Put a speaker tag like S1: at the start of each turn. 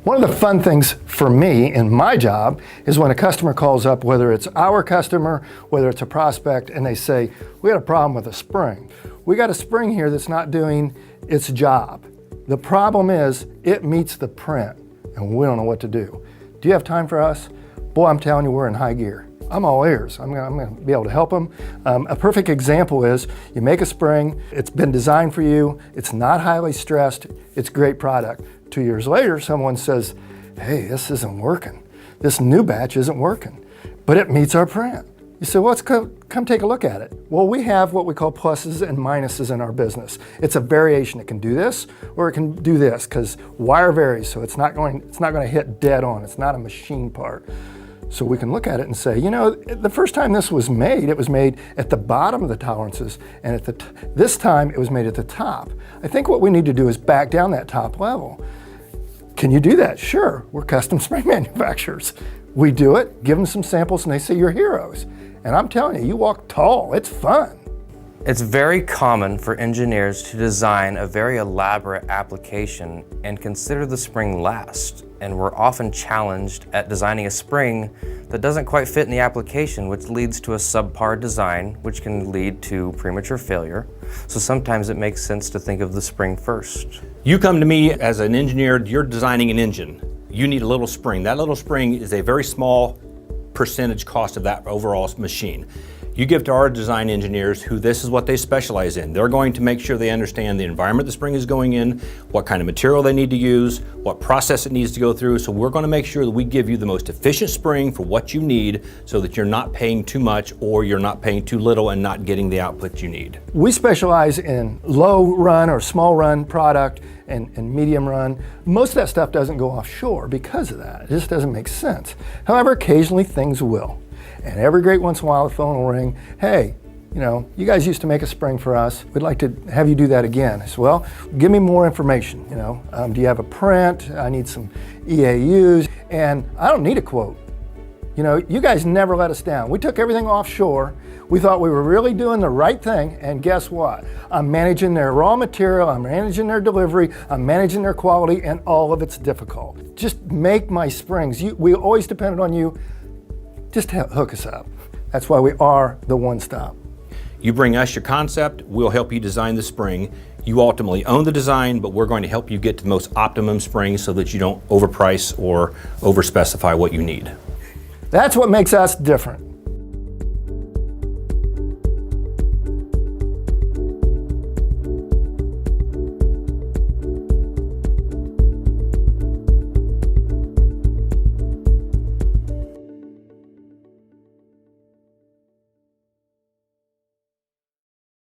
S1: One of the fun things for me in my job is when a customer calls up, whether it's our customer, whether it's a prospect, and they say, we had a problem with a spring. We got a spring here that's not doing its job. The problem is it meets the print and we don't know what to do. Do you have time for us? Boy, I'm telling you, we're in high gear. I'm all ears. I'm gonna be able to help them. A perfect example is you make a spring, it's been designed for you, it's not highly stressed, it's a great product. 2 years later, someone says, hey, this isn't working. This new batch isn't working, but it meets our print. You say, well, let's come take a look at it. Well, we have what we call pluses and minuses in our business. It's a variation. It can do this or it can do this because wire varies, so it's not going to hit dead on. It's not a machine part. So we can look at it and say, you know, the first time this was made, it was made at the bottom of the tolerances, and this time it was made at the top. I think what we need to do is back down that top level. Can you do that? Sure, we're custom spring manufacturers. We do it, give them some samples, and they say you're heroes. And I'm telling you, you walk tall, it's fun.
S2: It's very common for engineers to design a very elaborate application and consider the spring last. And we're often challenged at designing a spring that doesn't quite fit in the application, which leads to a subpar design, which can lead to premature failure. So sometimes it makes sense to think of the spring first.
S3: You come to me as an engineer, you're designing an engine. You need a little spring. That little spring is a very small percentage cost of that overall machine. You give to our design engineers who this is what they specialize in. They're going to make sure they understand the environment the spring is going in, what kind of material they need to use, what process it needs to go through. So we're going to make sure that we give you the most efficient spring for what you need so that you're not paying too much or you're not paying too little and not getting the output you need.
S1: We specialize in low run or small run product and medium run. Most of that stuff doesn't go offshore because of that. It just doesn't make sense. However, occasionally things will. And every great once in a while the phone will ring, hey, you know, you guys used to make a spring for us. We'd like to have you do that again. I said, well, give me more information, you know. Do you have a print? I need some EAUs. And I don't need a quote. You know, you guys never let us down. We took everything offshore. We thought we were really doing the right thing, and guess what? I'm managing their raw material, I'm managing their delivery, I'm managing their quality, and all of it's difficult. Just make my springs. We always depended on you. Just hook us up. That's why we are the one-stop.
S3: You bring us your concept, we'll help you design the spring. You ultimately own the design, but we're going to help you get to the most optimum spring so that you don't overprice or overspecify what you need.
S1: That's what makes us different.